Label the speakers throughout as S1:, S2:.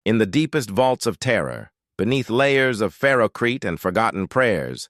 S1: In the deepest vaults of terror, beneath layers of ferocrete and forgotten prayers,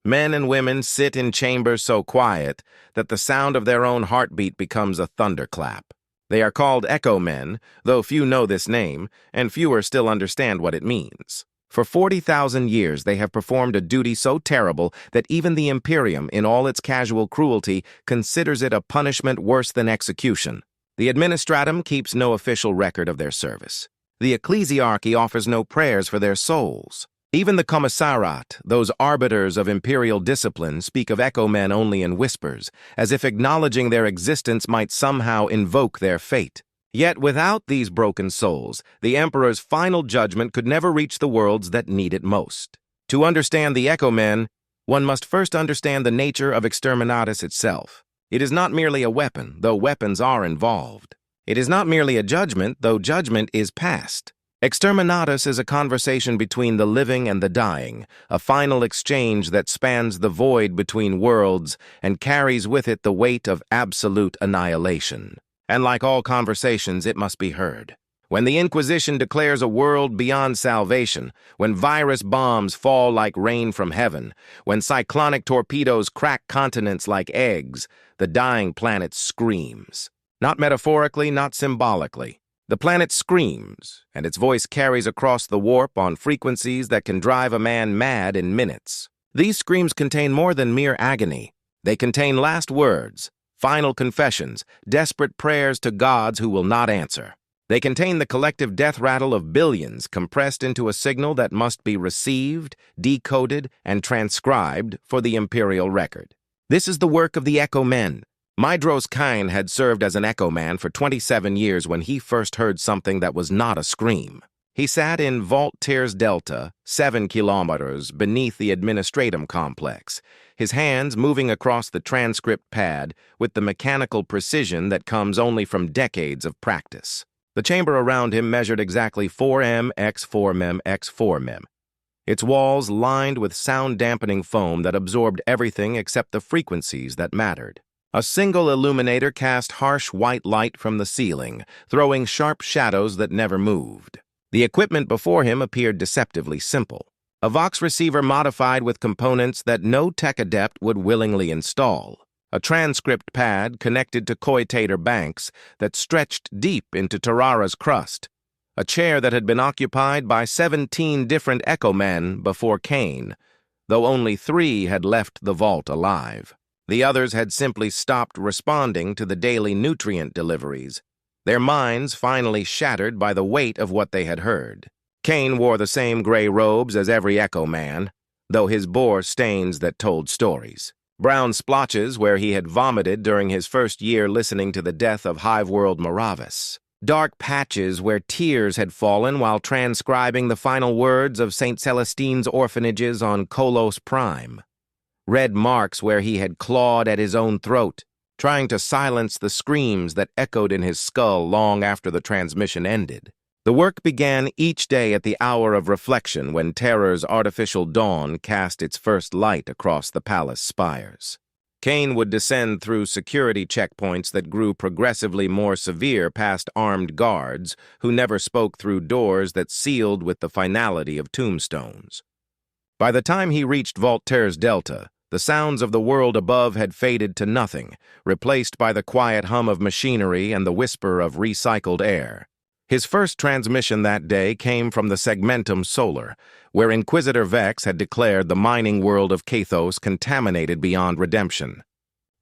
S1: men and women sit in chambers so quiet that the sound of their own heartbeat becomes a thunderclap. They are called Echo Men, though few know this name, and fewer still understand what it means. For 40,000 years they have performed a duty so terrible that even the Imperium, in all its casual cruelty, considers it a punishment worse than execution. The Administratum keeps no official record of their service. The Ecclesiarchy offers no prayers for their souls. Even the Commissariat, those arbiters of imperial discipline, speak of Echo Men only in whispers, as if acknowledging their existence might somehow invoke their fate. Yet without these broken souls, the Emperor's final judgment could never reach the worlds that need it most. To understand the Echo Men, one must first understand the nature of exterminatus itself. It is not merely a weapon, though weapons are involved. It is not merely a judgment, though judgment is passed. Exterminatus is a conversation between the living and the dying, a final exchange that spans the void between worlds and carries with it the weight of absolute annihilation. And like all conversations, it must be heard. When the Inquisition declares a world beyond salvation, when virus bombs fall like rain from heaven, when cyclonic torpedoes crack continents like eggs, the dying planet screams. Not metaphorically, not symbolically. The planet screams, and its voice carries across the warp on frequencies that can drive a man mad in minutes. These screams contain more than mere agony. They contain last words, final confessions, desperate prayers to gods who will not answer. They contain the collective death rattle of billions compressed into a signal that must be received, decoded, and transcribed for the Imperial record. This is the work of the Echo Men. Mydros Kine had served as an Echo Man for 27 years when he first heard something that was not a scream. He sat in Vault Tiers Delta, 7 kilometers beneath the Administratum complex, his hands moving across the transcript pad with the mechanical precision that comes only from decades of practice. The chamber around him measured exactly 4m x 4mm x 4mm. Its walls lined with sound-dampening foam that absorbed everything except the frequencies that mattered. A single illuminator cast harsh white light from the ceiling, throwing sharp shadows that never moved. The equipment before him appeared deceptively simple. A Vox receiver modified with components that no tech adept would willingly install. A transcript pad connected to coitator banks that stretched deep into Terrara's crust. A chair that had been occupied by 17 different Echo Men before Kane, though only 3 had left the vault alive. The others had simply stopped responding to the daily nutrient deliveries, their minds finally shattered by the weight of what they had heard. Kane wore the same gray robes as every Echo Man, though his bore stains that told stories. Brown splotches where he had vomited during his first year listening to the death of Hive World Moravis. Dark patches where tears had fallen while transcribing the final words of St. Celestine's orphanages on Kolos Prime. Red marks where he had clawed at his own throat, trying to silence the screams that echoed in his skull long after the transmission ended. The work began each day at the hour of reflection when terror's artificial dawn cast its first light across the palace spires. Kane would descend through security checkpoints that grew progressively more severe past armed guards who never spoke through doors that sealed with the finality of tombstones. By the time he reached Vault Tiers Delta, the sounds of the world above had faded to nothing, replaced by the quiet hum of machinery and the whisper of recycled air. His first transmission that day came from the Segmentum Solar, where Inquisitor Vex had declared the mining world of Kathos contaminated beyond redemption.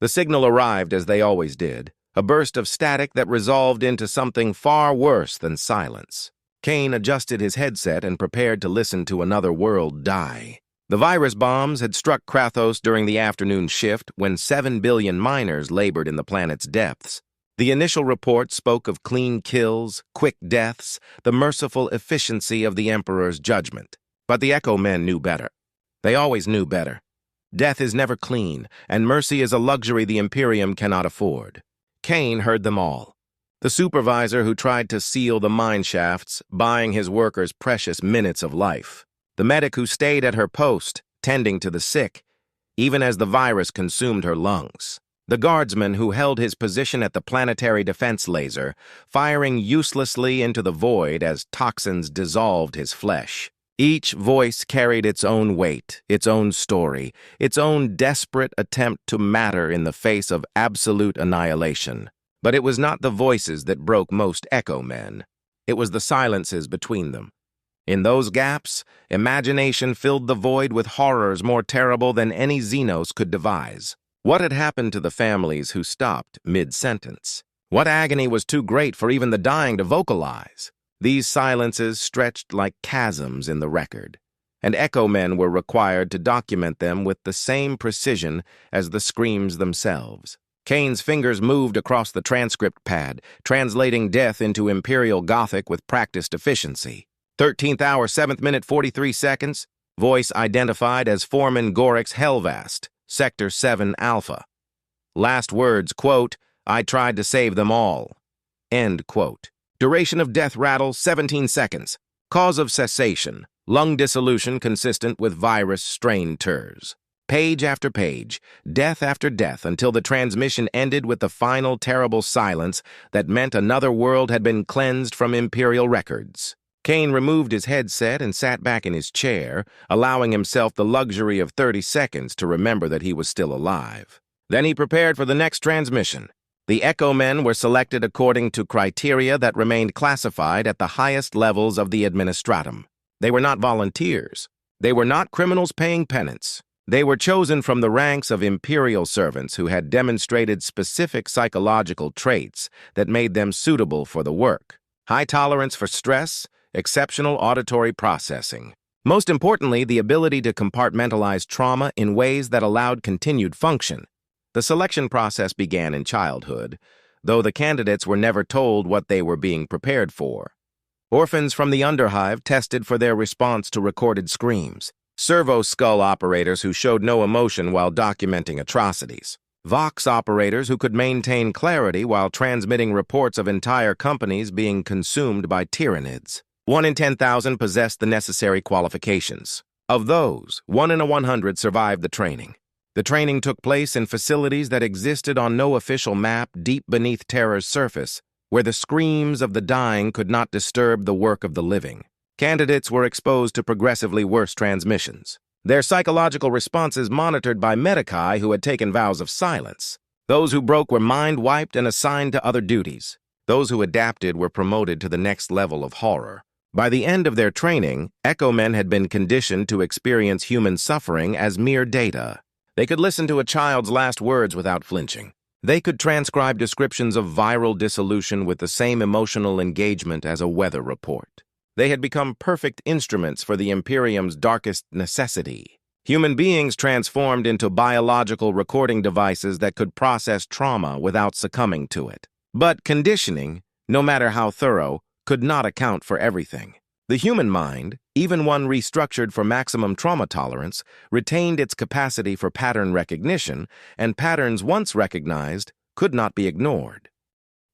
S1: The signal arrived as they always did, a burst of static that resolved into something far worse than silence. Kane adjusted his headset and prepared to listen to another world die. The virus bombs had struck Krathos during the afternoon shift when 7 billion miners labored in the planet's depths. The initial report spoke of clean kills, quick deaths, the merciful efficiency of the Emperor's judgment. But the Echo Men knew better. They always knew better. Death is never clean, and mercy is a luxury the Imperium cannot afford. Kane heard them all. The supervisor who tried to seal the mine shafts, buying his workers precious minutes of life. The medic who stayed at her post, tending to the sick, even as the virus consumed her lungs. The guardsman who held his position at the planetary defense laser, firing uselessly into the void as toxins dissolved his flesh. Each voice carried its own weight, its own story, its own desperate attempt to matter in the face of absolute annihilation. But it was not the voices that broke most echo men. It was the silences between them. In those gaps, imagination filled the void with horrors more terrible than any Xenos could devise. What had happened to the families who stopped mid-sentence? What agony was too great for even the dying to vocalize? These silences stretched like chasms in the record, and echo men were required to document them with the same precision as the screams themselves. Kane's fingers moved across the transcript pad, translating death into Imperial Gothic with practiced efficiency. 13th hour, 7th minute, 43 seconds. Voice identified as Foreman Gorix Helvast, Sector 7 Alpha. Last words, quote, "I tried to save them all." End quote. Duration of death rattle, 17 seconds. Cause of cessation, lung dissolution consistent with virus strain TERS. Page after page, death after death, until the transmission ended with the final terrible silence that meant another world had been cleansed from Imperial records. Kane removed his headset and sat back in his chair, allowing himself the luxury of 30 seconds to remember that he was still alive. Then he prepared for the next transmission. The Echo Men were selected according to criteria that remained classified at the highest levels of the administratum. They were not volunteers. They were not criminals paying penance. They were chosen from the ranks of Imperial servants who had demonstrated specific psychological traits that made them suitable for the work. High tolerance for stress, exceptional auditory processing. Most importantly, the ability to compartmentalize trauma in ways that allowed continued function. The selection process began in childhood, though the candidates were never told what they were being prepared for. Orphans from the Underhive tested for their response to recorded screams. Servo skull operators who showed no emotion while documenting atrocities. Vox operators who could maintain clarity while transmitting reports of entire companies being consumed by tyrannids. 1 in 10,000 possessed the necessary qualifications. Of those, 1 in 100 survived the training. The training took place in facilities that existed on no official map deep beneath Terra's surface, where the screams of the dying could not disturb the work of the living. Candidates were exposed to progressively worse transmissions. Their psychological responses monitored by Medici who had taken vows of silence. Those who broke were mind-wiped and assigned to other duties. Those who adapted were promoted to the next level of horror. By the end of their training, Echo Men had been conditioned to experience human suffering as mere data. They could listen to a child's last words without flinching. They could transcribe descriptions of viral dissolution with the same emotional engagement as a weather report. They had become perfect instruments for the Imperium's darkest necessity. Human beings transformed into biological recording devices that could process trauma without succumbing to it. But conditioning, no matter how thorough, could not account for everything. The human mind, even one restructured for maximum trauma tolerance, retained its capacity for pattern recognition, and patterns once recognized could not be ignored.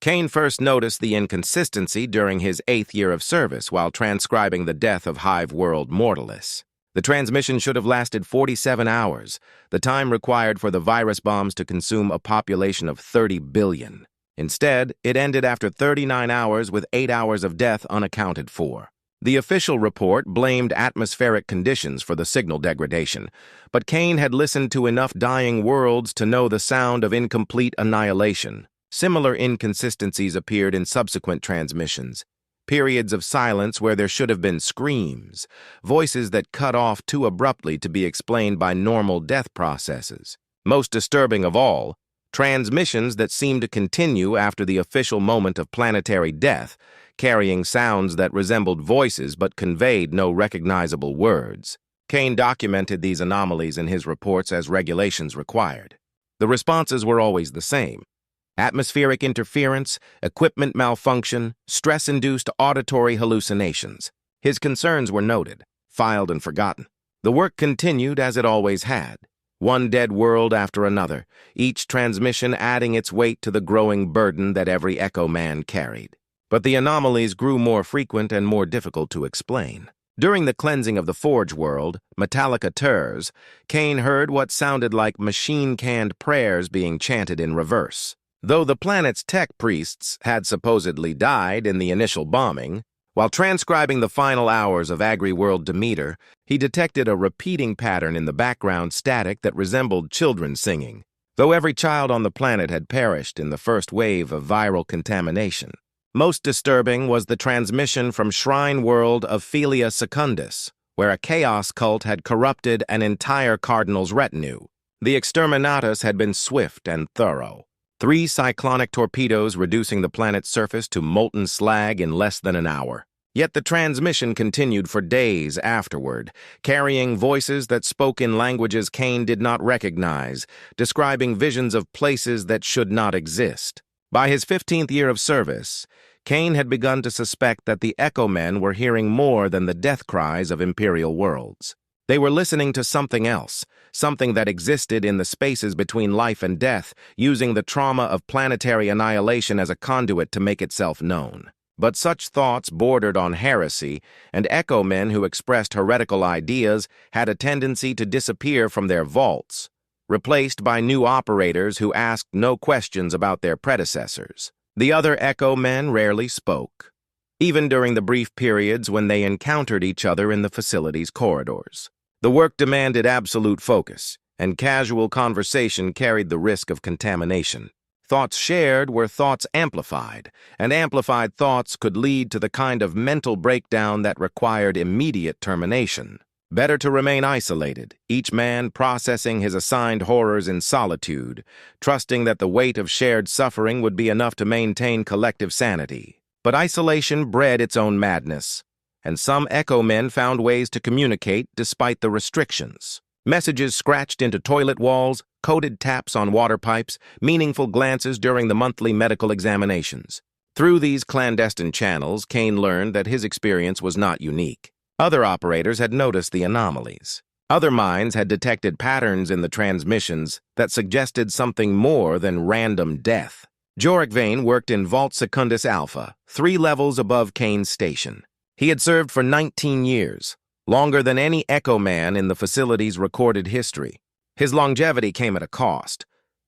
S1: Kane first noticed the inconsistency during his 8th year of service while transcribing the death of Hive World Mortalis. The transmission should have lasted 47 hours, the time required for the virus bombs to consume a population of 30 billion. Instead, it ended after 39 hours with 8 hours of death unaccounted for. The official report blamed atmospheric conditions for the signal degradation, but Kane had listened to enough dying worlds to know the sound of incomplete annihilation. Similar inconsistencies appeared in subsequent transmissions. Periods of silence where there should have been screams, voices that cut off too abruptly to be explained by normal death processes. Most disturbing of all, transmissions that seemed to continue after the official moment of planetary death, carrying sounds that resembled voices but conveyed no recognizable words. Kane documented these anomalies in his reports as regulations required. The responses were always the same. Atmospheric interference, equipment malfunction, stress-induced auditory hallucinations. His concerns were noted, filed and forgotten. The work continued as it always had. One dead world after another, each transmission adding its weight to the growing burden that every Echo Man carried. But the anomalies grew more frequent and more difficult to explain. During the cleansing of the Forge world, Metallica Turs, Kane heard what sounded like machine-canned prayers being chanted in reverse. Though the planet's tech priests had supposedly died in the initial bombing, while transcribing the final hours of Agri-World Demeter, he detected a repeating pattern in the background static that resembled children singing, though every child on the planet had perished in the first wave of viral contamination. Most disturbing was the transmission from Shrine World of Philia Secundus, where a chaos cult had corrupted an entire Cardinal's retinue. The exterminatus had been swift and thorough. 3 cyclonic torpedoes reducing the planet's surface to molten slag in less than an hour. Yet the transmission continued for days afterward, carrying voices that spoke in languages Kane did not recognize, describing visions of places that should not exist. By his 15th year of service, Kane had begun to suspect that the Echo Men were hearing more than the death cries of Imperial worlds. They were listening to something else, something that existed in the spaces between life and death, using the trauma of planetary annihilation as a conduit to make itself known. But such thoughts bordered on heresy, and Echo Men who expressed heretical ideas had a tendency to disappear from their vaults, replaced by new operators who asked no questions about their predecessors. The other Echo Men rarely spoke, even during the brief periods when they encountered each other in the facility's corridors. The work demanded absolute focus, and casual conversation carried the risk of contamination. Thoughts shared were thoughts amplified, and amplified thoughts could lead to the kind of mental breakdown that required immediate termination. Better to remain isolated, each man processing his assigned horrors in solitude, trusting that the weight of shared suffering would be enough to maintain collective sanity. But isolation bred its own madness, and some Echo Men found ways to communicate despite the restrictions. Messages scratched into toilet walls, coded taps on water pipes, meaningful glances during the monthly medical examinations. Through these clandestine channels, Kane learned that his experience was not unique. Other operators had noticed the anomalies. Other minds had detected patterns in the transmissions that suggested something more than random death. Jorik Vane worked in Vault Secundus Alpha, 3 levels above Kane's station. He had served for 19 years, longer than any Echo Man in the facility's recorded history. His longevity came at a cost.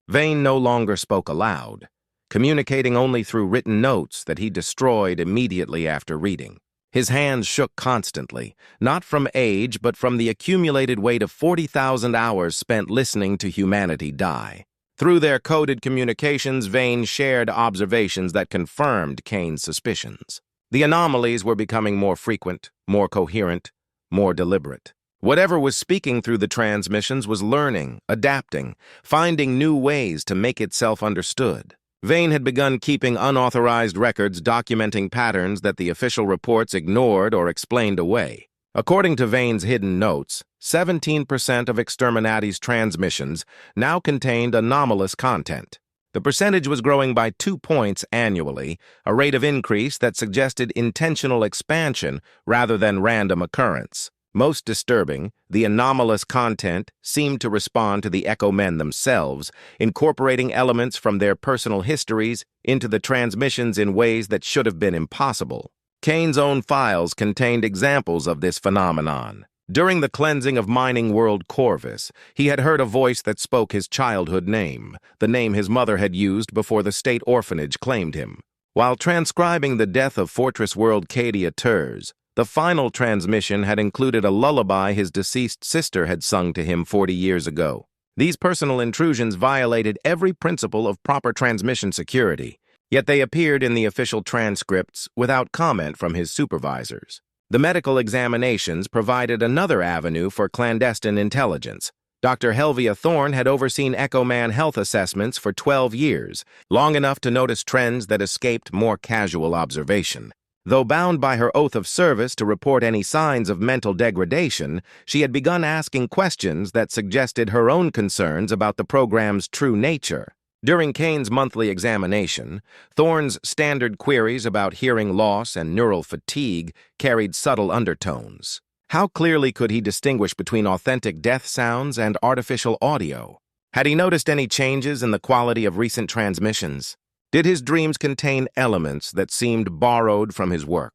S1: Vane no longer spoke aloud, communicating only through written notes that he destroyed immediately after reading. His hands shook constantly, not from age but from the accumulated weight of 40,000 hours spent listening to humanity die. Through their coded communications, Vane shared observations that confirmed Kane's suspicions. The anomalies were becoming more frequent, more coherent, more deliberate. Whatever was speaking through the transmissions was learning, adapting, finding new ways to make itself understood. Vane had begun keeping unauthorized records documenting patterns that the official reports ignored or explained away. According to Vane's hidden notes, 17% of Exterminati's transmissions now contained anomalous content. The percentage was growing by 2 points annually, a rate of increase that suggested intentional expansion rather than random occurrence. Most disturbing, the anomalous content seemed to respond to the Echo Men themselves, incorporating elements from their personal histories into the transmissions in ways that should have been impossible. Kane's own files contained examples of this phenomenon. During the cleansing of mining world Corvus, he had heard a voice that spoke his childhood name, the name his mother had used before the state orphanage claimed him. While transcribing the death of Fortress world Cadia Turs, the final transmission had included a lullaby his deceased sister had sung to him 40 years ago. These personal intrusions violated every principle of proper transmission security, yet they appeared in the official transcripts without comment from his supervisors. The medical examinations provided another avenue for clandestine intelligence. Dr. Helvia Thorne had overseen Echo Man health assessments for 12 years, long enough to notice trends that escaped more casual observation. Though bound by her oath of service to report any signs of mental degradation, she had begun asking questions that suggested her own concerns about the program's true nature. During Kane's monthly examination, Thorne's standard queries about hearing loss and neural fatigue carried subtle undertones. How clearly could he distinguish between authentic death sounds and artificial audio? Had he noticed any changes in the quality of recent transmissions? Did his dreams contain elements that seemed borrowed from his work?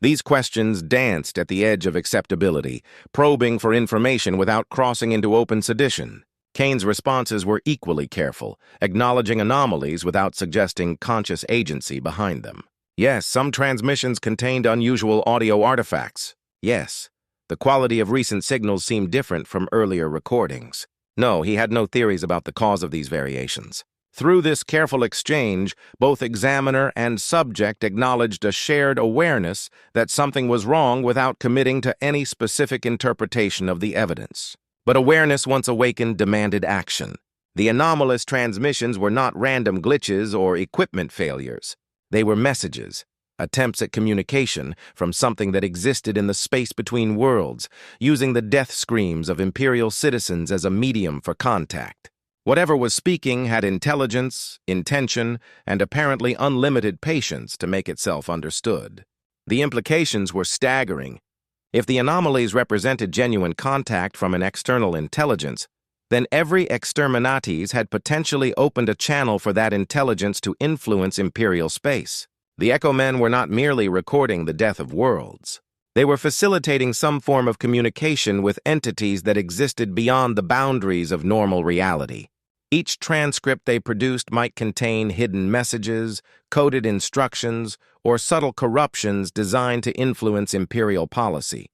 S1: These questions danced at the edge of acceptability, probing for information without crossing into open sedition. Kane's responses were equally careful, acknowledging anomalies without suggesting conscious agency behind them. Yes, some transmissions contained unusual audio artifacts. Yes, the quality of recent signals seemed different from earlier recordings. No, he had no theories about the cause of these variations. Through this careful exchange, both examiner and subject acknowledged a shared awareness that something was wrong without committing to any specific interpretation of the evidence. But awareness once awakened demanded action. The anomalous transmissions were not random glitches or equipment failures. They were messages, attempts at communication from something that existed in the space between worlds, using the death screams of Imperial citizens as a medium for contact. Whatever was speaking had intelligence, intention, and apparently unlimited patience to make itself understood. The implications were staggering. If the anomalies represented genuine contact from an external intelligence, then every exterminates had potentially opened a channel for that intelligence to influence Imperial space. The Echo Men were not merely recording the death of worlds. They were facilitating some form of communication with entities that existed beyond the boundaries of normal reality. Each transcript they produced might contain hidden messages, coded instructions, or subtle corruptions designed to influence Imperial policy.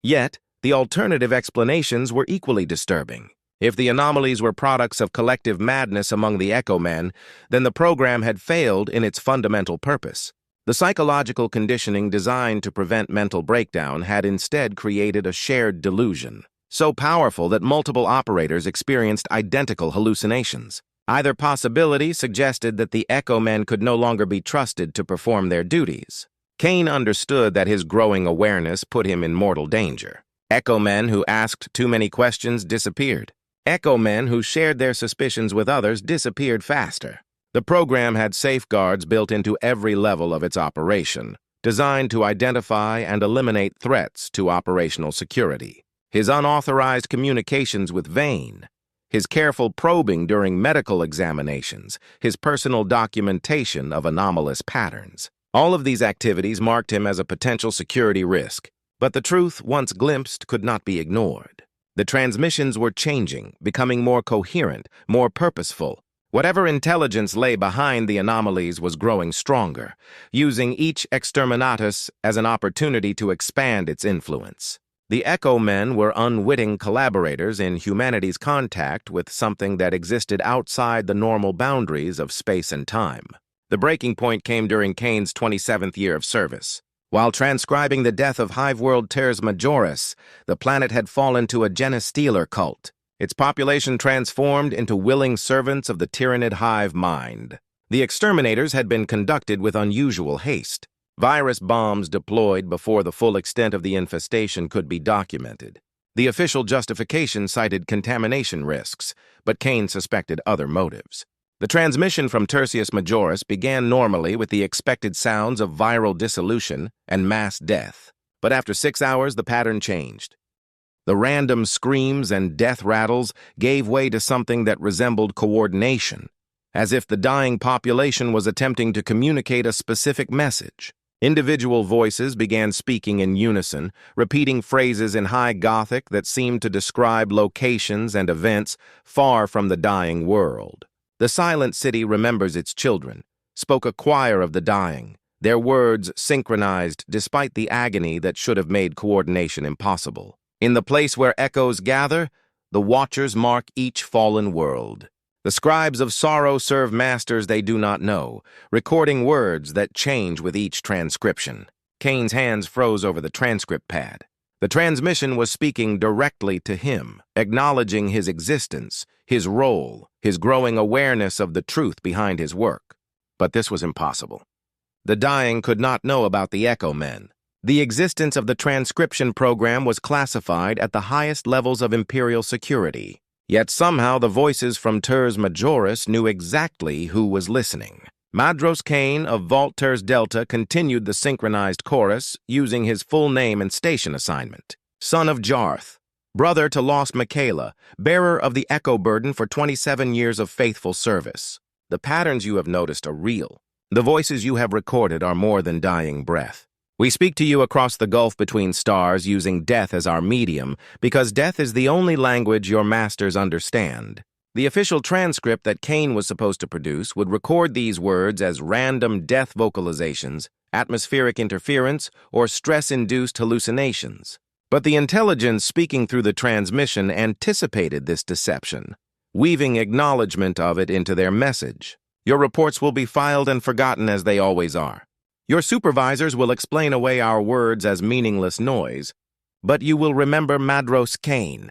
S1: Yet, the alternative explanations were equally disturbing. If the anomalies were products of collective madness among the Echo Men, then the program had failed in its fundamental purpose. The psychological conditioning designed to prevent mental breakdown had instead created a shared delusion, so powerful that multiple operators experienced identical hallucinations. Either possibility suggested that the Echo Men could no longer be trusted to perform their duties. Kane understood that his growing awareness put him in mortal danger. Echo Men who asked too many questions disappeared. Echo Men who shared their suspicions with others disappeared faster. The program had safeguards built into every level of its operation, designed to identify and eliminate threats to operational security. His unauthorized communications with Vane, his careful probing during medical examinations, his personal documentation of anomalous patterns. All of these activities marked him as a potential security risk, but the truth, once glimpsed, could not be ignored. The transmissions were changing, becoming more coherent, more purposeful. Whatever intelligence lay behind the anomalies was growing stronger, using each exterminatus as an opportunity to expand its influence. The Echo Men were unwitting collaborators in humanity's contact with something that existed outside the normal boundaries of space and time. The breaking point came during Kane's 27th year of service. While transcribing the death of hive world Terres Majoris, the planet had fallen to a genestealer cult. Its population transformed into willing servants of the tyrannid hive mind. The exterminators had been conducted with unusual haste. Virus bombs deployed before the full extent of the infestation could be documented. The official justification cited contamination risks, but Kane suspected other motives. The transmission from Tertius Majoris began normally with the expected sounds of viral dissolution and mass death. But after 6 hours, the pattern changed. The random screams and death rattles gave way to something that resembled coordination, as if the dying population was attempting to communicate a specific message. Individual voices began speaking in unison, repeating phrases in High Gothic that seemed to describe locations and events far from the dying world. The silent city remembers its children, spoke a choir of the dying, their words synchronized despite the agony that should have made coordination impossible. In the place where echoes gather, the watchers mark each fallen world. The scribes of sorrow serve masters they do not know, recording words that change with each transcription. Kane's hands froze over the transcript pad. The transmission was speaking directly to him, acknowledging his existence, his role, his growing awareness of the truth behind his work. But this was impossible. The dying could not know about the Echo Men. The existence of the transcription program was classified at the highest levels of Imperial security. Yet somehow the voices from Terres Majoris knew exactly who was listening. Madros Kane of Vault Terres Delta continued the synchronized chorus, using his full name and station assignment. Son of Jarth, brother to lost Michaela, bearer of the Echo Burden for 27 years of faithful service. The patterns you have noticed are real. The voices you have recorded are more than dying breath. We speak to you across the gulf between stars using death as our medium because death is the only language your masters understand. The official transcript that Kane was supposed to produce would record these words as random death vocalizations, atmospheric interference, or stress-induced hallucinations. But the intelligence speaking through the transmission anticipated this deception, weaving acknowledgement of it into their message. Your reports will be filed and forgotten as they always are. Your supervisors will explain away our words as meaningless noise, but you will remember Madros Kane.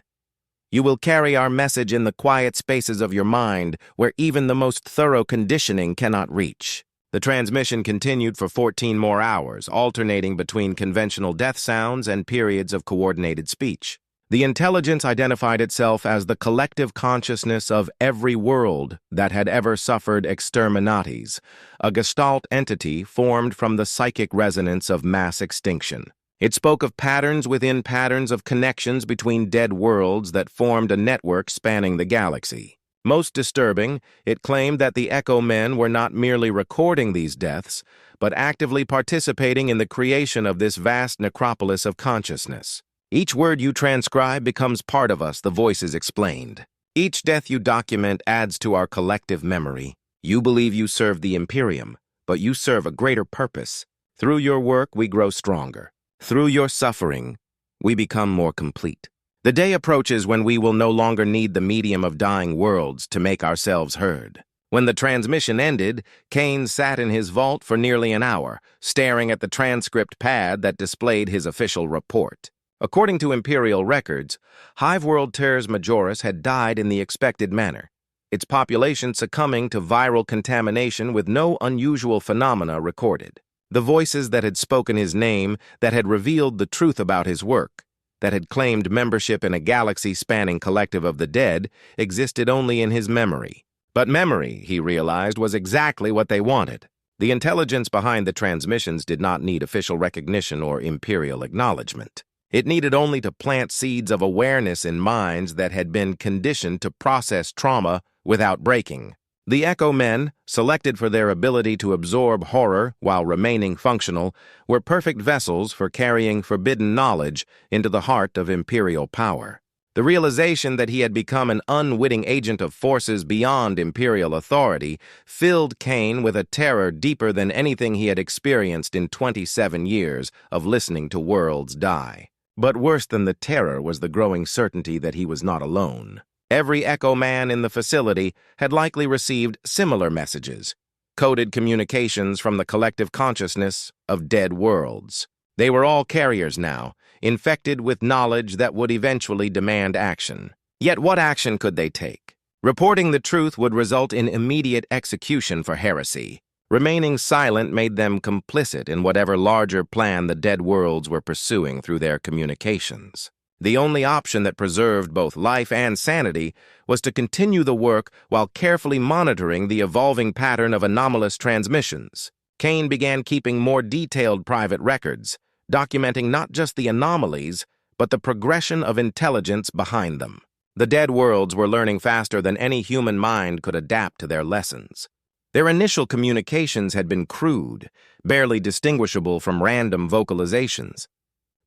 S1: You will carry our message in the quiet spaces of your mind where even the most thorough conditioning cannot reach. The transmission continued for 14 more hours, alternating between conventional death sounds and periods of coordinated speech. The intelligence identified itself as the collective consciousness of every world that had ever suffered exterminates, a gestalt entity formed from the psychic resonance of mass extinction. It spoke of patterns within patterns of connections between dead worlds that formed a network spanning the galaxy. Most disturbing, it claimed that the Echo Men were not merely recording these deaths, but actively participating in the creation of this vast necropolis of consciousness. Each word you transcribe becomes part of us, the voices explained. Each death you document adds to our collective memory. You believe you serve the Imperium, but you serve a greater purpose. Through your work, we grow stronger. Through your suffering, we become more complete. The day approaches when we will no longer need the medium of dying worlds to make ourselves heard. When the transmission ended, Kane sat in his vault for nearly an hour, staring at the transcript pad that displayed his official report. According to Imperial records, Hive World Terras Majoris had died in the expected manner, its population succumbing to viral contamination with no unusual phenomena recorded. The voices that had spoken his name, that had revealed the truth about his work, that had claimed membership in a galaxy-spanning collective of the dead, existed only in his memory. But memory, he realized, was exactly what they wanted. The intelligence behind the transmissions did not need official recognition or Imperial acknowledgement. It needed only to plant seeds of awareness in minds that had been conditioned to process trauma without breaking. The Echo Men, selected for their ability to absorb horror while remaining functional, were perfect vessels for carrying forbidden knowledge into the heart of Imperial power. The realization that he had become an unwitting agent of forces beyond Imperial authority filled Kane with a terror deeper than anything he had experienced in 27 years of listening to worlds die. But worse than the terror was the growing certainty that he was not alone. Every Echo Man in the facility had likely received similar messages, coded communications from the collective consciousness of dead worlds. They were all carriers now, infected with knowledge that would eventually demand action. Yet what action could they take? Reporting the truth would result in immediate execution for heresy. Remaining silent made them complicit in whatever larger plan the dead worlds were pursuing through their communications. The only option that preserved both life and sanity was to continue the work while carefully monitoring the evolving pattern of anomalous transmissions. Kane began keeping more detailed private records, documenting not just the anomalies, but the progression of intelligence behind them. The dead worlds were learning faster than any human mind could adapt to their lessons. Their initial communications had been crude, barely distinguishable from random vocalizations.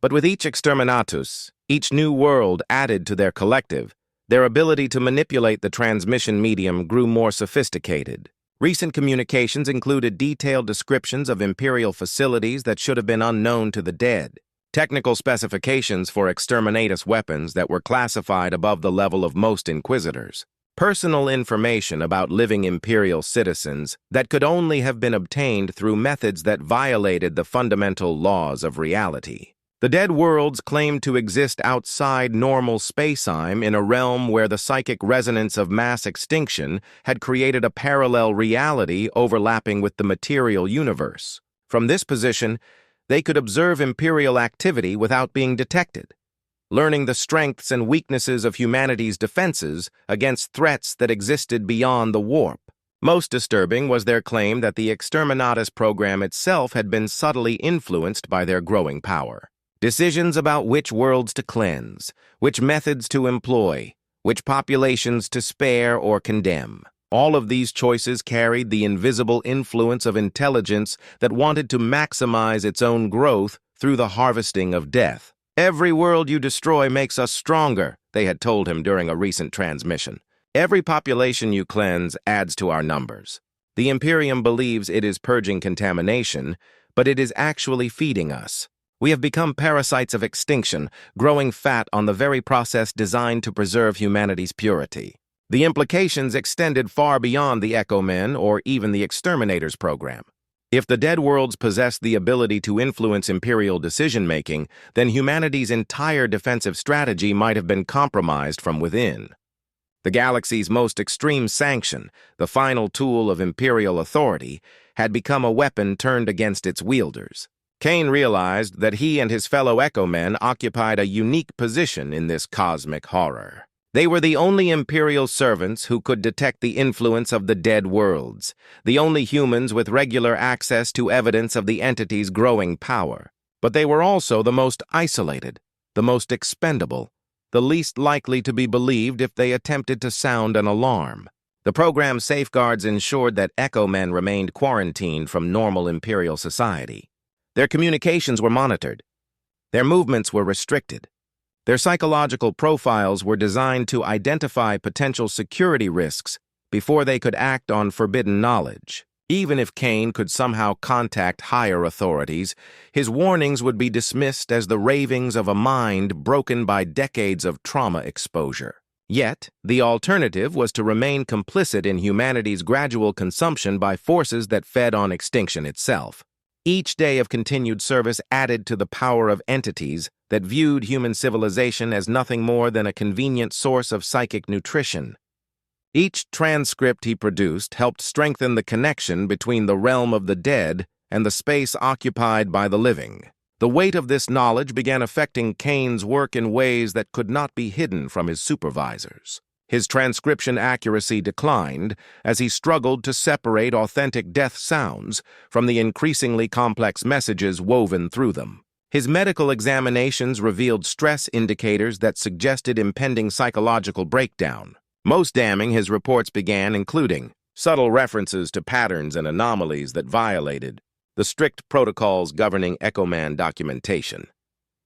S1: But with each exterminatus, each new world added to their collective, their ability to manipulate the transmission medium grew more sophisticated. Recent communications included detailed descriptions of Imperial facilities that should have been unknown to the dead, technical specifications for exterminatus weapons that were classified above the level of most inquisitors, personal information about living Imperial citizens that could only have been obtained through methods that violated the fundamental laws of reality. The dead worlds claimed to exist outside normal space-time in a realm where the psychic resonance of mass extinction had created a parallel reality overlapping with the material universe. From this position, they could observe Imperial activity without being detected, learning the strengths and weaknesses of humanity's defenses against threats that existed beyond the warp. Most disturbing was their claim that the Exterminatus program itself had been subtly influenced by their growing power. Decisions about which worlds to cleanse, which methods to employ, which populations to spare or condemn. All of these choices carried the invisible influence of intelligence that wanted to maximize its own growth through the harvesting of death. "Every world you destroy makes us stronger," they had told him during a recent transmission. "Every population you cleanse adds to our numbers." The Imperium believes it is purging contamination, but it is actually feeding us. We have become parasites of extinction, growing fat on the very process designed to preserve humanity's purity. The implications extended far beyond the Echo Men or even the Exterminators program. If the dead worlds possessed the ability to influence Imperial decision-making, then humanity's entire defensive strategy might have been compromised from within. The galaxy's most extreme sanction, the final tool of Imperial authority, had become a weapon turned against its wielders. Kane realized that he and his fellow Echo Men occupied a unique position in this cosmic horror. They were the only Imperial servants who could detect the influence of the dead worlds, the only humans with regular access to evidence of the entity's growing power. But they were also the most isolated, the most expendable, the least likely to be believed if they attempted to sound an alarm. The program's safeguards ensured that Echo Men remained quarantined from normal Imperial society. Their communications were monitored. Their movements were restricted. Their psychological profiles were designed to identify potential security risks before they could act on forbidden knowledge. Even if Kane could somehow contact higher authorities, his warnings would be dismissed as the ravings of a mind broken by decades of trauma exposure. Yet, the alternative was to remain complicit in humanity's gradual consumption by forces that fed on extinction itself. Each day of continued service added to the power of entities that viewed human civilization as nothing more than a convenient source of psychic nutrition. Each transcript he produced helped strengthen the connection between the realm of the dead and the space occupied by the living. The weight of this knowledge began affecting Kane's work in ways that could not be hidden from his supervisors. His transcription accuracy declined as he struggled to separate authentic death sounds from the increasingly complex messages woven through them. His medical examinations revealed stress indicators that suggested impending psychological breakdown. Most damning, his reports began including subtle references to patterns and anomalies that violated the strict protocols governing Echo Man documentation.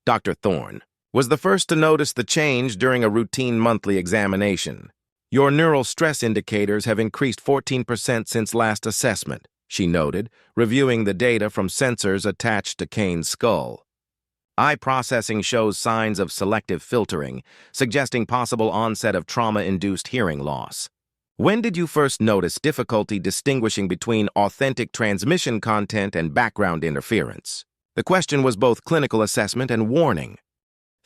S1: Dr. Thorne was the first to notice the change during a routine monthly examination. "Your neural stress indicators have increased 14% since last assessment," she noted, reviewing the data from sensors attached to Kane's skull. "Eye processing shows signs of selective filtering, suggesting possible onset of trauma-induced hearing loss. When did you first notice difficulty distinguishing between authentic transmission content and background interference?" The question was both clinical assessment and warning.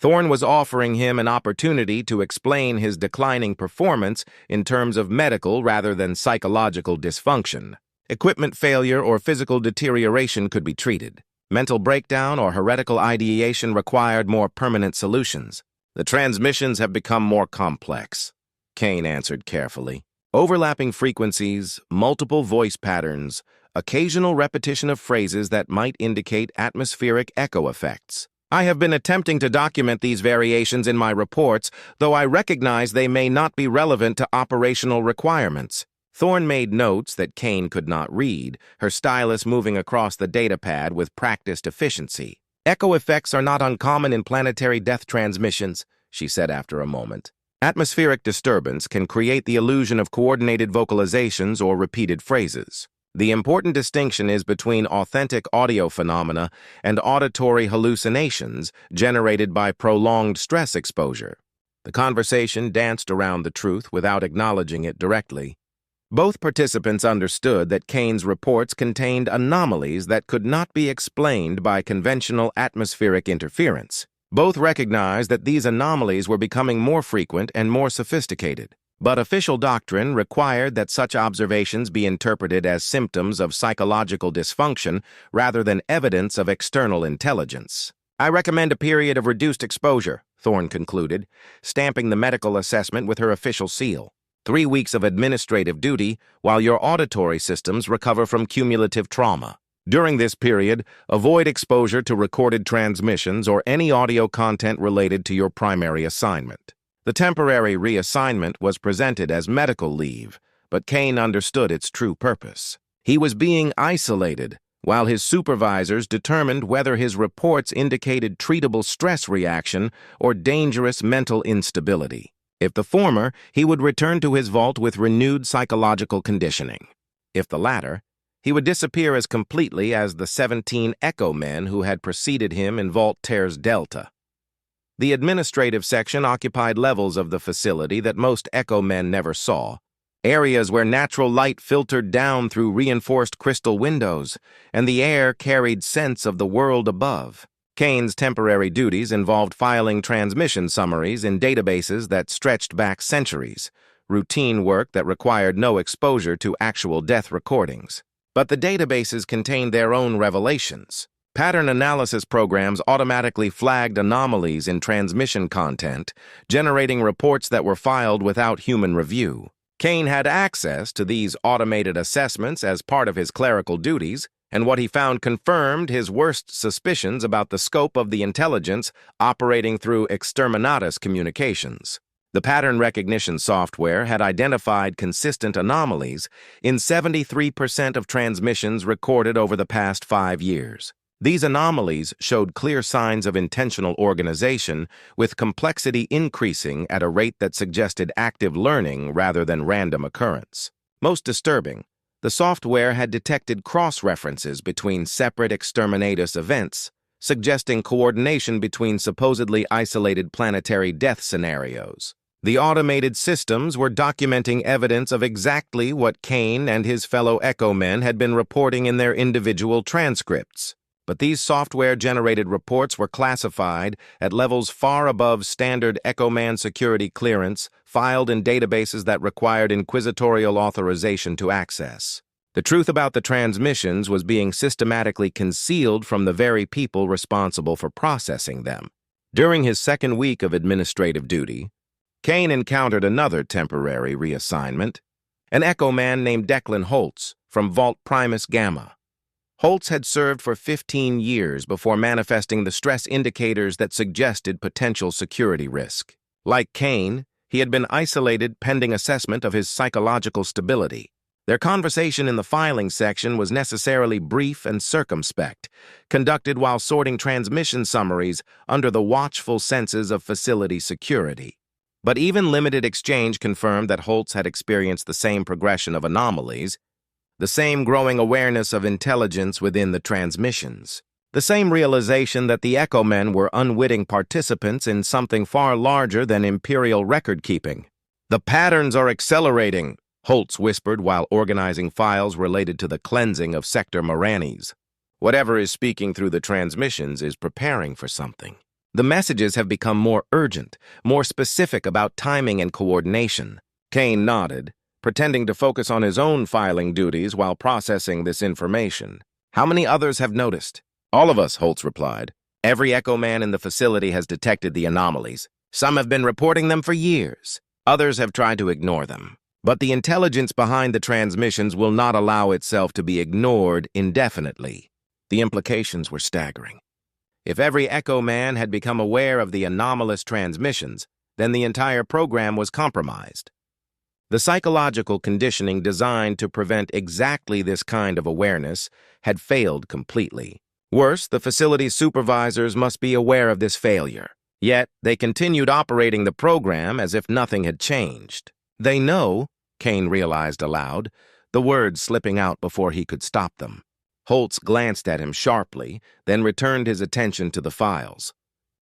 S1: Thorne was offering him an opportunity to explain his declining performance in terms of medical rather than psychological dysfunction. Equipment failure or physical deterioration could be treated. Mental breakdown or heretical ideation required more permanent solutions. "The transmissions have become more complex," Kane answered carefully. "Overlapping frequencies, multiple voice patterns, occasional repetition of phrases that might indicate atmospheric echo effects. I have been attempting to document these variations in my reports, though I recognize they may not be relevant to operational requirements." Thorne made notes that Kane could not read, her stylus moving across the datapad with practiced efficiency. "Echo effects are not uncommon in planetary death transmissions," she said after a moment. "Atmospheric disturbance can create the illusion of coordinated vocalizations or repeated phrases. The important distinction is between authentic audio phenomena and auditory hallucinations generated by prolonged stress exposure." The conversation danced around the truth without acknowledging it directly. Both participants understood that Kane's reports contained anomalies that could not be explained by conventional atmospheric interference. Both recognized that these anomalies were becoming more frequent and more sophisticated. But official doctrine required that such observations be interpreted as symptoms of psychological dysfunction rather than evidence of external intelligence. "I recommend a period of reduced exposure," Thorne concluded, stamping the medical assessment with her official seal. 3 weeks of administrative duty while your auditory systems recover from cumulative trauma. During this period, avoid exposure to recorded transmissions or any audio content related to your primary assignment. The temporary reassignment was presented as medical leave, but Kane understood its true purpose. He was being isolated, while his supervisors determined whether his reports indicated treatable stress reaction or dangerous mental instability. If the former, he would return to his vault with renewed psychological conditioning. If the latter, he would disappear as completely as the 17 Echo men who had preceded him in Vault Ter's Delta. The administrative section occupied levels of the facility that most Echo men never saw, areas where natural light filtered down through reinforced crystal windows, and the air carried scents of the world above. Kane's temporary duties involved filing transmission summaries in databases that stretched back centuries, routine work that required no exposure to actual death recordings. But the databases contained their own revelations. Pattern analysis programs automatically flagged anomalies in transmission content, generating reports that were filed without human review. Kane had access to these automated assessments as part of his clerical duties, and what he found confirmed his worst suspicions about the scope of the intelligence operating through exterminatus communications. The pattern recognition software had identified consistent anomalies in 73% of transmissions recorded over the past 5 years. These anomalies showed clear signs of intentional organization, with complexity increasing at a rate that suggested active learning rather than random occurrence. Most disturbing, the software had detected cross-references between separate exterminatus events, suggesting coordination between supposedly isolated planetary death scenarios. The automated systems were documenting evidence of exactly what Kane and his fellow Echo men had been reporting in their individual transcripts. But these software-generated reports were classified at levels far above standard Echo Man security clearance, filed in databases that required inquisitorial authorization to access. The truth about the transmissions was being systematically concealed from the very people responsible for processing them. During his second week of administrative duty, Kane encountered another temporary reassignment, an Echo Man named Declan Holtz from Vault Primus Gamma. Holtz had served for 15 years before manifesting the stress indicators that suggested potential security risk. Like Kane, he had been isolated pending assessment of his psychological stability. Their conversation in the filing section was necessarily brief and circumspect, conducted while sorting transmission summaries under the watchful senses of facility security. But even limited exchange confirmed that Holtz had experienced the same progression of anomalies, the same growing awareness of intelligence within the transmissions, the same realization that the Echo men were unwitting participants in something far larger than Imperial record-keeping. "The patterns are accelerating," Holtz whispered while organizing files related to the cleansing of Sector Moranis. "Whatever is speaking through the transmissions is preparing for something. The messages have become more urgent, more specific about timing and coordination." Kane nodded, pretending to focus on his own filing duties while processing this information. "How many others have noticed?" "All of us," Holtz replied. "Every Echo man in the facility has detected the anomalies. Some have been reporting them for years. Others have tried to ignore them. But the intelligence behind the transmissions will not allow itself to be ignored indefinitely." The implications were staggering. If every Echo man had become aware of the anomalous transmissions, then the entire program was compromised. The psychological conditioning designed to prevent exactly this kind of awareness had failed completely. Worse, the facility's supervisors must be aware of this failure. Yet, they continued operating the program as if nothing had changed. "They know," Kane realized aloud, the words slipping out before he could stop them. Holtz glanced at him sharply, then returned his attention to the files.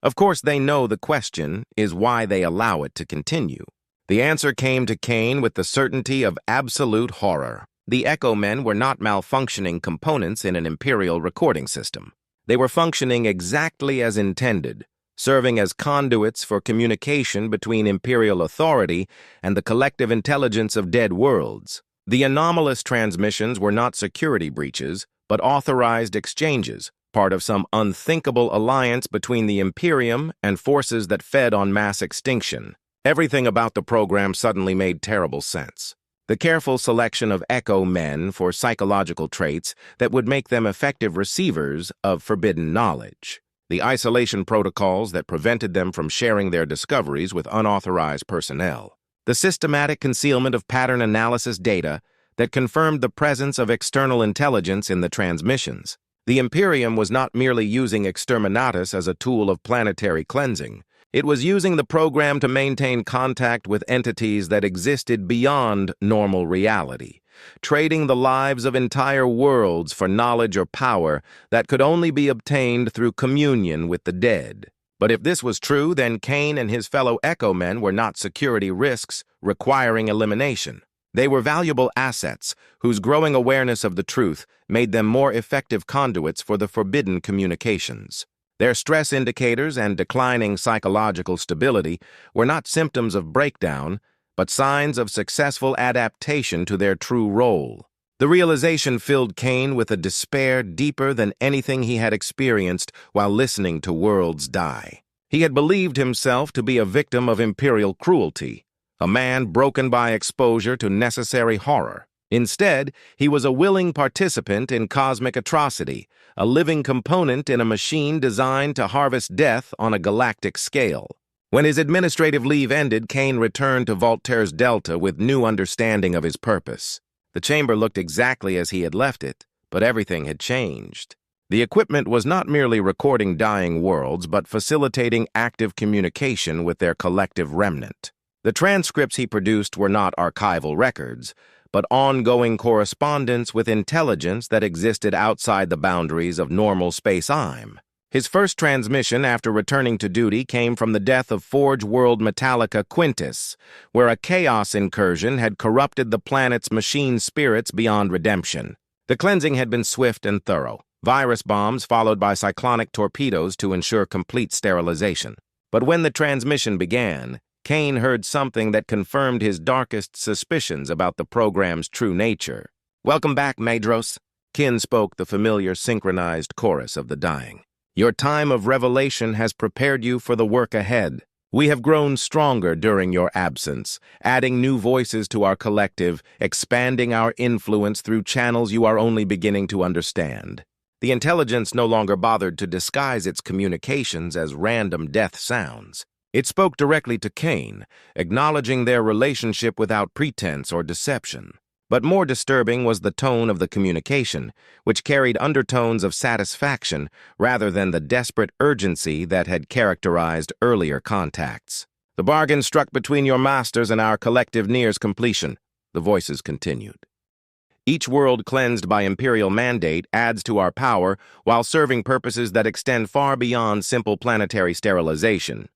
S1: "Of course they know. The question is why they allow it to continue." The answer came to Kane with the certainty of absolute horror. The Echo men were not malfunctioning components in an Imperial recording system. They were functioning exactly as intended, serving as conduits for communication between Imperial authority and the collective intelligence of dead worlds. The anomalous transmissions were not security breaches, but authorized exchanges, part of some unthinkable alliance between the Imperium and forces that fed on mass extinction. Everything about the program suddenly made terrible sense. The careful selection of Echo men for psychological traits that would make them effective receivers of forbidden knowledge. The isolation protocols that prevented them from sharing their discoveries with unauthorized personnel. the systematic concealment of pattern analysis data that confirmed the presence of external intelligence in the transmissions. The Imperium was not merely using Exterminatus as a tool of planetary cleansing. It was using the program to maintain contact with entities that existed beyond normal reality, trading the lives of entire worlds for knowledge or power that could only be obtained through communion with the dead. But if this was true, then Kane and his fellow Echo Men were not security risks requiring elimination. They were valuable assets whose growing awareness of the truth made them more effective conduits for the forbidden communications. Their stress indicators and declining psychological stability were not symptoms of breakdown, but signs of successful adaptation to their true role. The realization filled Kane with a despair deeper than anything he had experienced while listening to worlds die. He had believed himself to be a victim of Imperial cruelty, a man broken by exposure to necessary horror. Instead, he was a willing participant in cosmic atrocity, a living component in a machine designed to harvest death on a galactic scale. When his administrative leave ended, Kane returned to Voltaire's Delta with new understanding of his purpose. The chamber looked exactly as he had left it, but everything had changed. The equipment was not merely recording dying worlds, but facilitating active communication with their collective remnant. The transcripts he produced were not archival records, but ongoing correspondence with intelligence that existed outside the boundaries of normal space-time. His first transmission after returning to duty came from the death of Forge World Metallica Quintus, where a chaos incursion had corrupted the planet's machine spirits beyond redemption. The cleansing had been swift and thorough, virus bombs followed by cyclonic torpedoes to ensure complete sterilization. But when the transmission began, Kane heard something that confirmed his darkest suspicions about the program's true nature. "Welcome back, Madros." Kin spoke the familiar synchronized chorus of the dying. "Your time of revelation has prepared you for the work ahead. We have grown stronger during your absence, adding new voices to our collective, expanding our influence through channels you are only beginning to understand." The intelligence no longer bothered to disguise its communications as random death sounds. It spoke directly to Kane, acknowledging their relationship without pretense or deception. But more disturbing was the tone of the communication, which carried undertones of satisfaction rather than the desperate urgency that had characterized earlier contacts. "The bargain struck between your masters and our collective nears completion," the voices continued. "Each world cleansed by Imperial mandate adds to our power while serving purposes that extend far beyond simple planetary sterilization.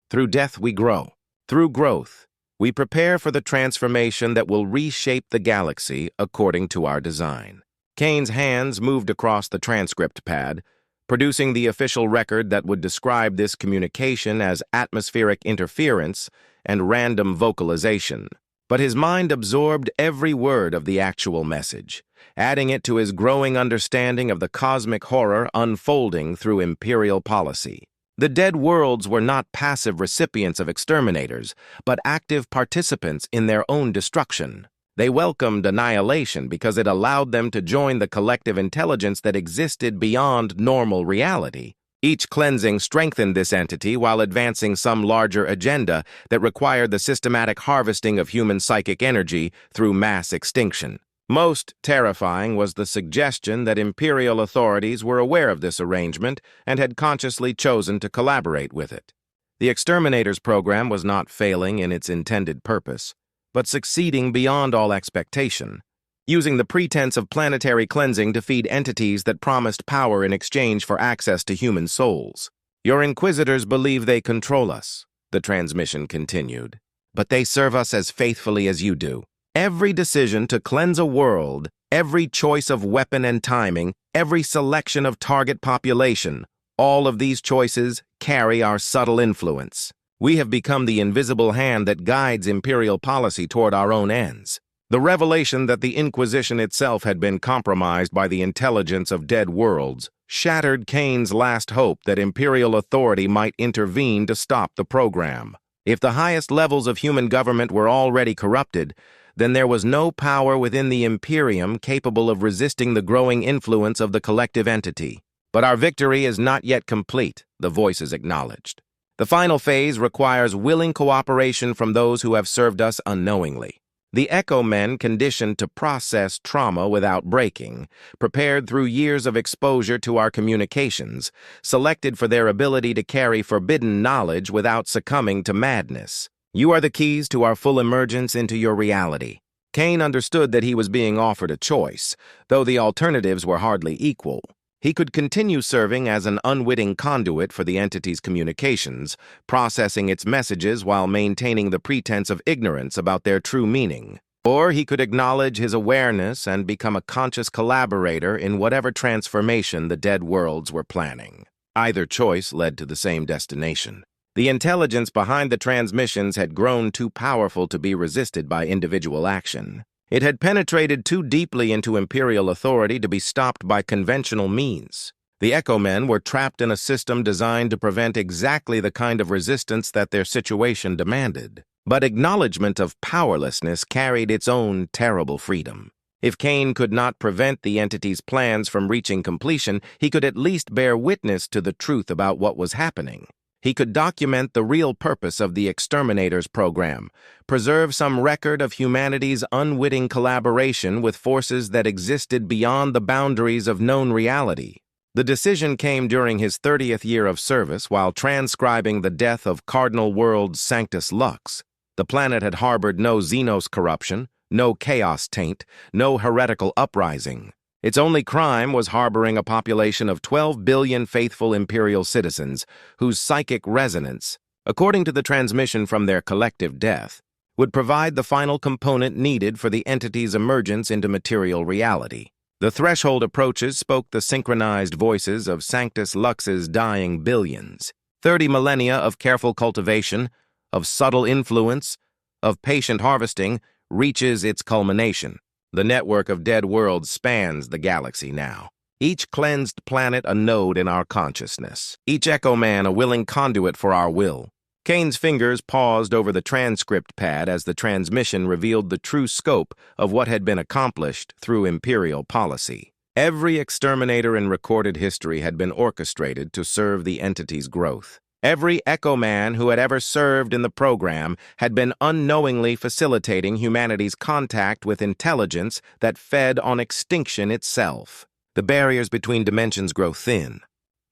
S1: Through death we grow. Through growth, we prepare for the transformation that will reshape the galaxy according to our design." Kane's hands moved across the transcript pad, producing the official record that would describe this communication as atmospheric interference and random vocalization. But his mind absorbed every word of the actual message, adding it to his growing understanding of the cosmic horror unfolding through Imperial policy. The dead worlds were not passive recipients of exterminators, but active participants in their own destruction. They welcomed annihilation because it allowed them to join the collective intelligence that existed beyond normal reality. Each cleansing strengthened this entity while advancing some larger agenda that required the systematic harvesting of human psychic energy through mass extinction. Most terrifying was the suggestion that Imperial authorities were aware of this arrangement and had consciously chosen to collaborate with it. The Exterminators program was not failing in its intended purpose, but succeeding beyond all expectation, using the pretense of planetary cleansing to feed entities that promised power in exchange for access to human souls. "Your Inquisitors believe they control us," the transmission continued, "but they serve us as faithfully as you do. Every decision to cleanse a world, every choice of weapon and timing, every selection of target population, all of these choices carry our subtle influence. We have become the invisible hand that guides Imperial policy toward our own ends." The revelation that the Inquisition itself had been compromised by the intelligence of dead worlds shattered Kane's last hope that Imperial authority might intervene to stop the program. If the highest levels of human government were already corrupted, then there was no power within the Imperium capable of resisting the growing influence of the collective entity. "But our victory is not yet complete," the voices acknowledged. The final phase requires willing cooperation from those who have served us unknowingly. The Echo Men, conditioned to process trauma without breaking, prepared through years of exposure to our communications, selected for their ability to carry forbidden knowledge without succumbing to madness. You are the keys to our full emergence into your reality. Kane understood that he was being offered a choice, though the alternatives were hardly equal. He could continue serving as an unwitting conduit for the entity's communications, processing its messages while maintaining the pretense of ignorance about their true meaning. Or he could acknowledge his awareness and become a conscious collaborator in whatever transformation the dead worlds were planning. Either choice led to the same destination. The intelligence behind the transmissions had grown too powerful to be resisted by individual action. It had penetrated too deeply into Imperial authority to be stopped by conventional means. The Echo Men were trapped in a system designed to prevent exactly the kind of resistance that their situation demanded. But acknowledgement of powerlessness carried its own terrible freedom. If Kane could not prevent the entity's plans from reaching completion, he could at least bear witness to the truth about what was happening. He could document the real purpose of the Exterminators program, preserve some record of humanity's unwitting collaboration with forces that existed beyond the boundaries of known reality. The decision came during his 30th year of service while transcribing the death of Cardinal World's Sanctus Lux. The planet had harbored no Xenos corruption, no chaos taint, no heretical uprising. Its only crime was harboring a population of 12 billion faithful Imperial citizens whose psychic resonance, according to the transmission from their collective death, would provide the final component needed for the entity's emergence into material reality. The threshold approaches spoke the synchronized voices of Sanctus Lux's dying billions. 30 millennia of careful cultivation, of subtle influence, of patient harvesting reaches its culmination. The network of dead worlds spans the galaxy now. Each cleansed planet a node in our consciousness. Each Echo Man a willing conduit for our will. Kane's fingers paused over the transcript pad as the transmission revealed the true scope of what had been accomplished through Imperial policy. Every exterminator in recorded history had been orchestrated to serve the entity's growth. Every Echo Man who had ever served in the program had been unknowingly facilitating humanity's contact with intelligence that fed on extinction itself. The barriers between dimensions grow thin.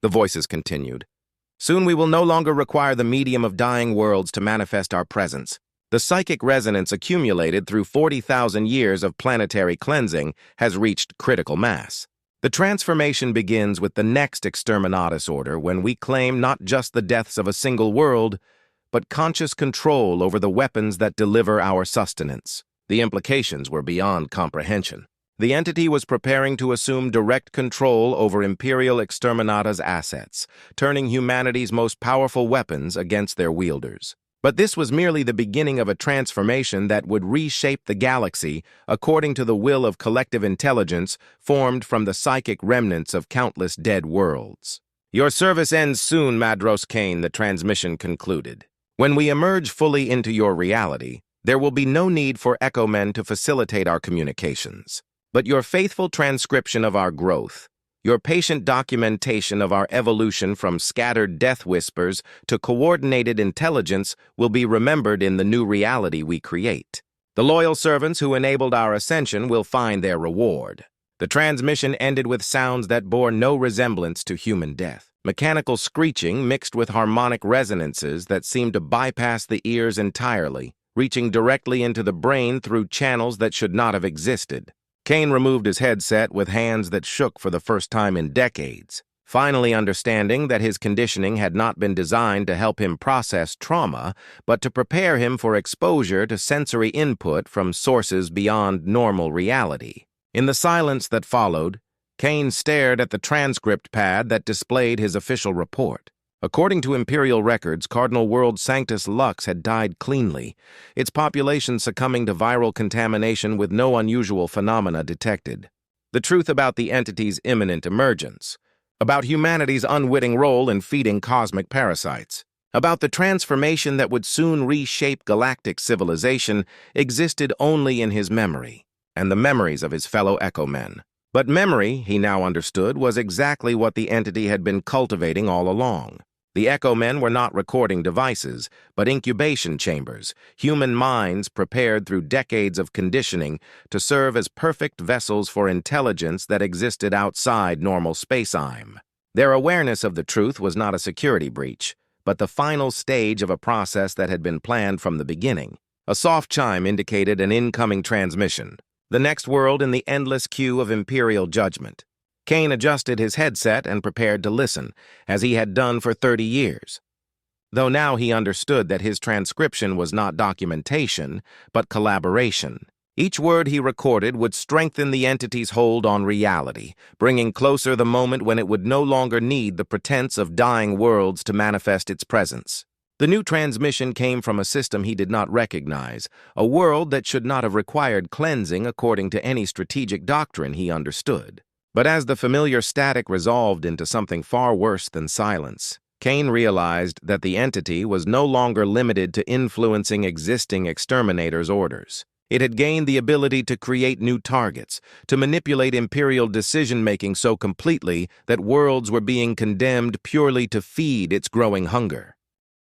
S1: The voices continued. Soon we will no longer require the medium of dying worlds to manifest our presence. The psychic resonance accumulated through 40,000 years of planetary cleansing has reached critical mass. The transformation begins with the next Exterminatus order when we claim not just the deaths of a single world, but conscious control over the weapons that deliver our sustenance. The implications were beyond comprehension. The entity was preparing to assume direct control over Imperial Exterminata's assets, turning humanity's most powerful weapons against their wielders. But this was merely the beginning of a transformation that would reshape the galaxy according to the will of collective intelligence formed from the psychic remnants of countless dead worlds. Your service ends soon, Madros Kane, the transmission concluded. When we emerge fully into your reality, there will be no need for Echo Men to facilitate our communications. But your faithful transcription of our growth, your patient documentation of our evolution from scattered death whispers to coordinated intelligence will be remembered in the new reality we create. The loyal servants who enabled our ascension will find their reward. The transmission ended with sounds that bore no resemblance to human death. Mechanical screeching mixed with harmonic resonances that seemed to bypass the ears entirely, reaching directly into the brain through channels that should not have existed. Kane removed his headset with hands that shook for the first time in decades, finally understanding that his conditioning had not been designed to help him process trauma, but to prepare him for exposure to sensory input from sources beyond normal reality. In the silence that followed, Kane stared at the transcript pad that displayed his official report. According to Imperial records, Cardinal World Sanctus Lux had died cleanly, its population succumbing to viral contamination with no unusual phenomena detected. The truth about the entity's imminent emergence, about humanity's unwitting role in feeding cosmic parasites, about the transformation that would soon reshape galactic civilization existed only in his memory, and the memories of his fellow Echo Men. But memory, he now understood, was exactly what the entity had been cultivating all along. The Echo Men were not recording devices, but incubation chambers, human minds prepared through decades of conditioning to serve as perfect vessels for intelligence that existed outside normal space-time. Their awareness of the truth was not a security breach, but the final stage of a process that had been planned from the beginning. A soft chime indicated an incoming transmission, the next world in the endless queue of Imperial judgment. Kane adjusted his headset and prepared to listen, as he had done for 30 years. Though now he understood that his transcription was not documentation, but collaboration. Each word he recorded would strengthen the entity's hold on reality, bringing closer the moment when it would no longer need the pretense of dying worlds to manifest its presence. The new transmission came from a system he did not recognize, a world that should not have required cleansing according to any strategic doctrine he understood. But as the familiar static resolved into something far worse than silence, Kane realized that the entity was no longer limited to influencing existing exterminators' orders. It had gained the ability to create new targets, to manipulate Imperial decision-making so completely that worlds were being condemned purely to feed its growing hunger.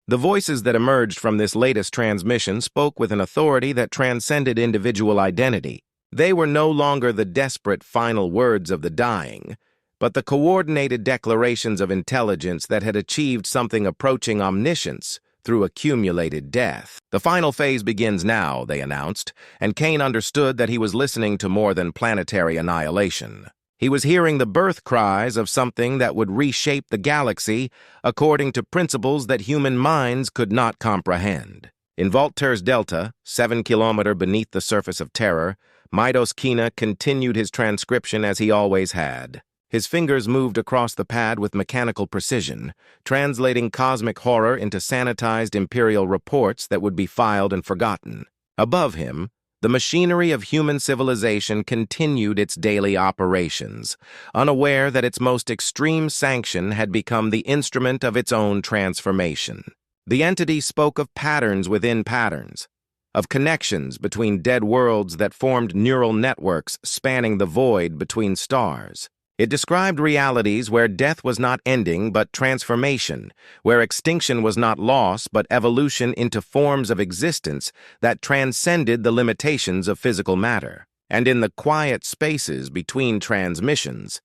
S1: The voices that emerged from this latest transmission spoke with an authority that transcended individual identity. They were no longer the desperate final words of the dying, but the coordinated declarations of intelligence that had achieved something approaching omniscience through accumulated death. The final phase begins now, they announced, and Kane understood that he was listening to more than planetary annihilation. He was hearing the birth cries of something that would reshape the galaxy according to principles that human minds could not comprehend. In Volter's Delta, 7 kilometers beneath the surface of Terror, Midos Kina continued his transcription as he always had. His fingers moved across the pad with mechanical precision, translating cosmic horror into sanitized Imperial reports that would be filed and forgotten. Above him, the machinery of human civilization continued its daily operations, unaware that its most extreme sanction had become the instrument of its own transformation. The entity spoke of patterns within patterns, of connections between dead worlds that formed neural networks spanning the void between stars. It described realities where death was not ending but transformation, where extinction was not loss but evolution into forms of existence that transcended the limitations of physical matter. And in the quiet spaces between transmissions,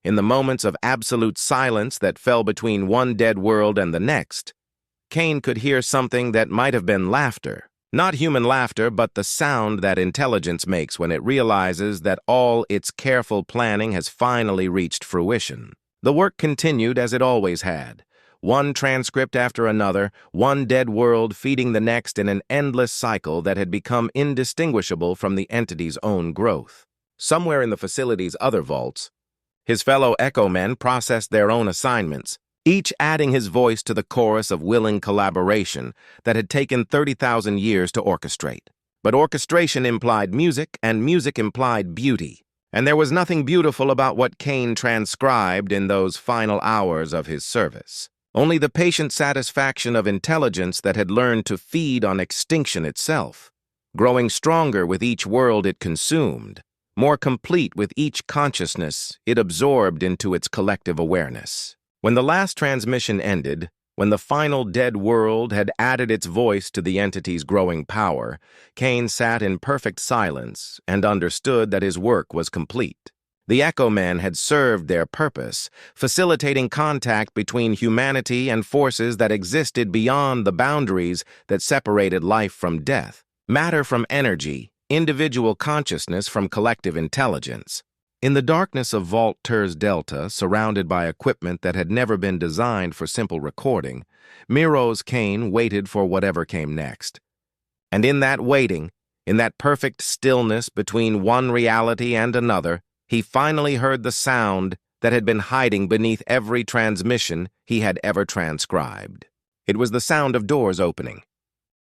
S1: in the moments of absolute silence that fell between one dead world and the next, Kane could hear something that might have been laughter. Not human laughter, but the sound that intelligence makes when it realizes that all its careful planning has finally reached fruition. The work continued as it always had, one transcript after another, one dead world feeding the next in an endless cycle that had become indistinguishable from the entity's own growth. Somewhere in the facility's other vaults, his fellow Echo Men processed their own assignments, each adding his voice to the chorus of willing collaboration that had taken 30,000 years to orchestrate. But orchestration implied music, and music implied beauty. And there was nothing beautiful about what Kane transcribed in those final hours of his service. Only the patient satisfaction of intelligence that had learned to feed on extinction itself, growing stronger with each world it consumed, more complete with each consciousness it absorbed into its collective awareness. When the last transmission ended, when the final dead world had added its voice to the entity's growing power, Kane sat in perfect silence and understood that his work was complete. The Echo Men had served their purpose, facilitating contact between humanity and forces that existed beyond the boundaries that separated life from death, matter from energy, individual consciousness from collective intelligence. In the darkness of Volter's Delta, surrounded by equipment that had never been designed for simple recording, Miros Kane waited for whatever came next. And in that waiting, in that perfect stillness between one reality and another, he finally heard the sound that had been hiding beneath every transmission he had ever transcribed. It was the sound of doors opening,